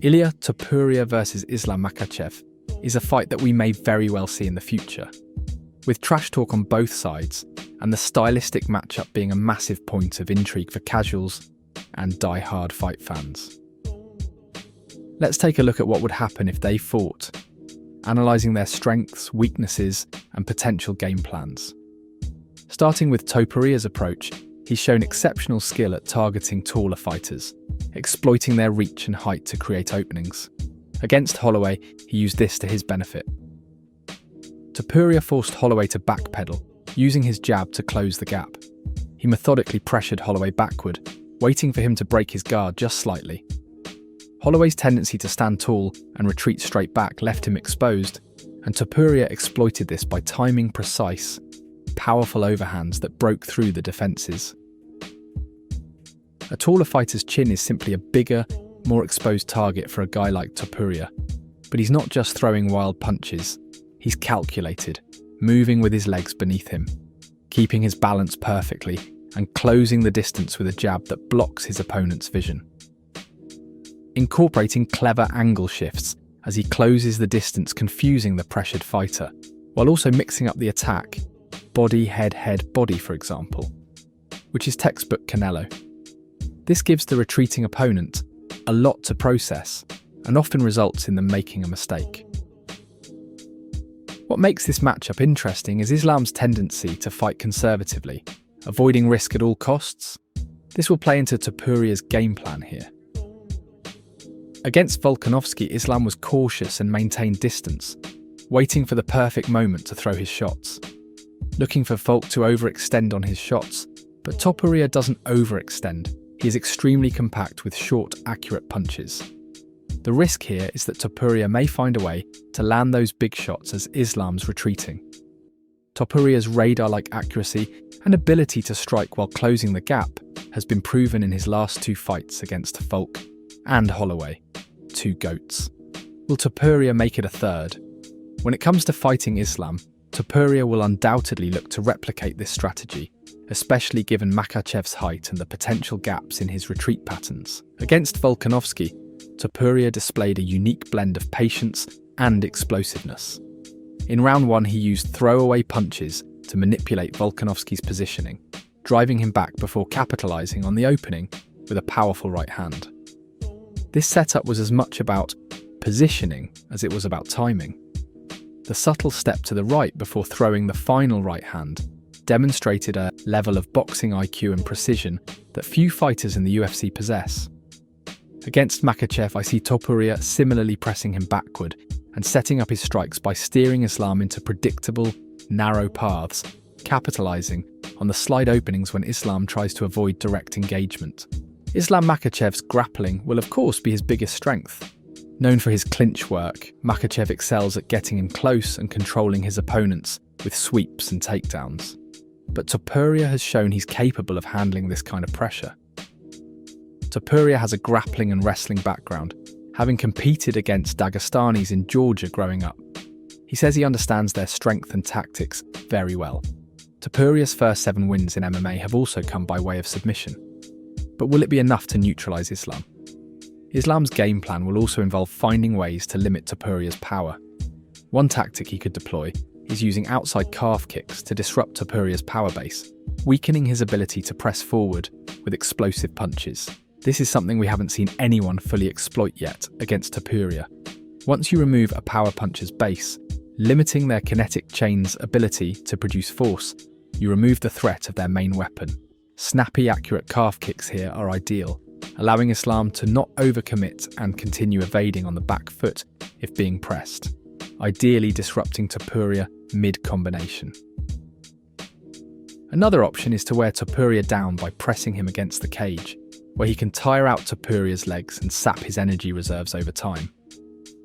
Ilia Topuria versus Islam Makhachev is a fight that we may very well see in the future, with trash talk on both sides and the stylistic matchup being a massive point of intrigue for casuals and die-hard fight fans. Let's take a look at what would happen if they fought, analysing their strengths, weaknesses and potential game plans. Starting with Topuria's approach, he's shown exceptional skill at targeting taller fighters, exploiting their reach and height to create openings. Against Holloway, he used this to his benefit. Topuria forced Holloway to backpedal, using his jab to close the gap. He methodically pressured Holloway backward, waiting for him to break his guard just slightly. Holloway's tendency to stand tall and retreat straight back left him exposed, and Topuria exploited this by timing precise, powerful overhands that broke through the defences. A taller fighter's chin is simply a bigger, more exposed target for a guy like Topuria, but he's not just throwing wild punches, he's calculated, moving with his legs beneath him, keeping his balance perfectly and closing the distance with a jab that blocks his opponent's vision. Incorporating clever angle shifts as he closes the distance, confusing the pressured fighter, while also mixing up the attack, body, head, head, body for example, which is textbook Canelo. This gives the retreating opponent a lot to process and often results in them making a mistake. What makes this matchup interesting is Islam's tendency to fight conservatively, avoiding risk at all costs. This will play into Topuria's game plan here. Against Volkanovski, Islam was cautious and maintained distance, waiting for the perfect moment to throw his shots, looking for Volk to overextend on his shots, but Topuria doesn't overextend. He is extremely compact with short, accurate punches. The risk here is that Topuria may find a way to land those big shots as Islam's retreating. Topuria's radar-like accuracy and ability to strike while closing the gap has been proven in his last two fights against Volk and Holloway, two GOATs. Will Topuria make it a third? When it comes to fighting Islam, Topuria will undoubtedly look to replicate this strategy, especially given Makhachev's height and the potential gaps in his retreat patterns. Against Volkanovski, Topuria displayed a unique blend of patience and explosiveness. In round one, he used throwaway punches to manipulate Volkanovski's positioning, driving him back before capitalizing on the opening with a powerful right hand. This setup was as much about positioning as it was about timing. The subtle step to the right before throwing the final right hand demonstrated a level of boxing IQ and precision that few fighters in the UFC possess. Against Makachev, I see Topuria similarly pressing him backward and setting up his strikes by steering Islam into predictable, narrow paths, capitalizing on the slight openings when Islam tries to avoid direct engagement. Islam Makhachev's grappling will of course be his biggest strength. Known for his clinch work, Makachev excels at getting in close and controlling his opponents with sweeps and takedowns. But Topuria has shown he's capable of handling this kind of pressure. Topuria has a grappling and wrestling background, having competed against Dagestanis in Georgia growing up. He says he understands their strength and tactics very well. Topuria's first 7 wins in MMA have also come by way of submission. But will it be enough to neutralise Islam? Islam's game plan will also involve finding ways to limit Topuria's power. One tactic he could deploy is using outside calf kicks to disrupt Topuria's power base, weakening his ability to press forward with explosive punches. This is something we haven't seen anyone fully exploit yet against Topuria. Once you remove a power puncher's base, limiting their kinetic chain's ability to produce force, you remove the threat of their main weapon. Snappy, accurate calf kicks here are ideal, allowing Islam to not overcommit and continue evading on the back foot if being pressed, ideally disrupting Topuria mid-combination. Another option is to wear Topuria down by pressing him against the cage, where he can tire out Topuria's legs and sap his energy reserves over time.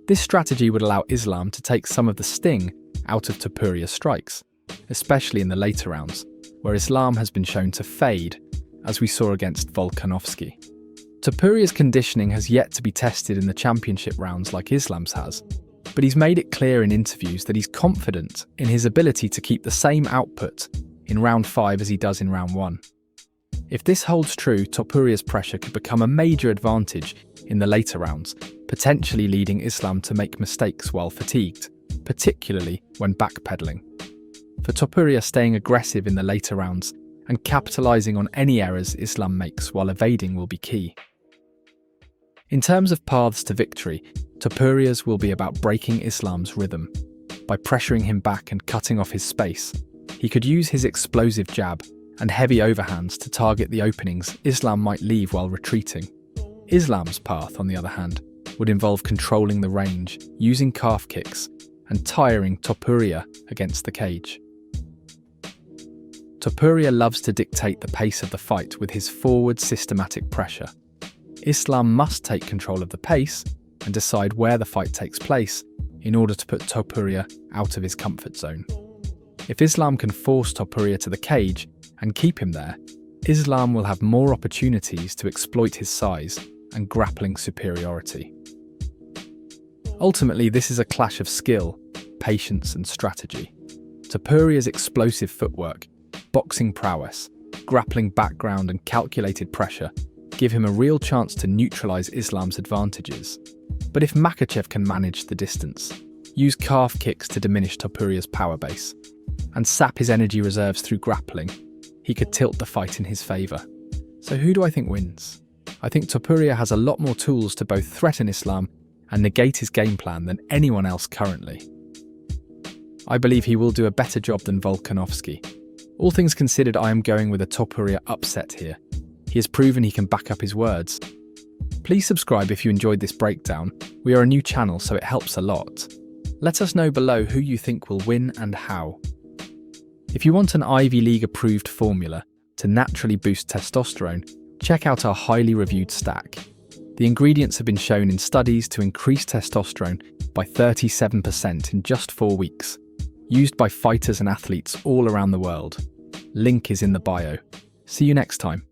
This strategy would allow Islam to take some of the sting out of Topuria's strikes, especially in the later rounds, where Islam has been shown to fade, as we saw against Volkanovski. Topuria's conditioning has yet to be tested in the championship rounds like Islam's has, but he's made it clear in interviews that he's confident in his ability to keep the same output in round 5 as he does in round 1. If this holds true, Topuria's pressure could become a major advantage in the later rounds, potentially leading Islam to make mistakes while fatigued, particularly when backpedaling. For Topuria, staying aggressive in the later rounds and capitalizing on any errors Islam makes while evading will be key. In terms of paths to victory, Topuria's will be about breaking Islam's rhythm. By pressuring him back and cutting off his space, he could use his explosive jab and heavy overhands to target the openings Islam might leave while retreating. Islam's path, on the other hand, would involve controlling the range, using calf kicks, and tiring Topuria against the cage. Topuria loves to dictate the pace of the fight with his forward systematic pressure. Islam must take control of the pace and decide where the fight takes place in order to put Topuria out of his comfort zone. If Islam can force Topuria to the cage and keep him there, Islam will have more opportunities to exploit his size and grappling superiority. Ultimately, this is a clash of skill, patience and strategy. Topuria's explosive footwork, boxing prowess, grappling background and calculated pressure give him a real chance to neutralize Islam's advantages. But if Makhachev can manage the distance, use calf kicks to diminish Topuria's power base, and sap his energy reserves through grappling, he could tilt the fight in his favour. So who do I think wins? I think Topuria has a lot more tools to both threaten Islam and negate his game plan than anyone else currently. I believe he will do a better job than Volkanovski. All things considered, I am going with a Topuria upset here. He has proven he can back up his words. Please subscribe if you enjoyed this breakdown. We are a new channel, so it helps a lot. Let us know below who you think will win and how. If you want an Ivy League approved formula to naturally boost testosterone, check out our highly reviewed stack. The ingredients have been shown in studies to increase testosterone by 37% in just 4 weeks, used by fighters and athletes all around the world. Link is in the bio. See you next time.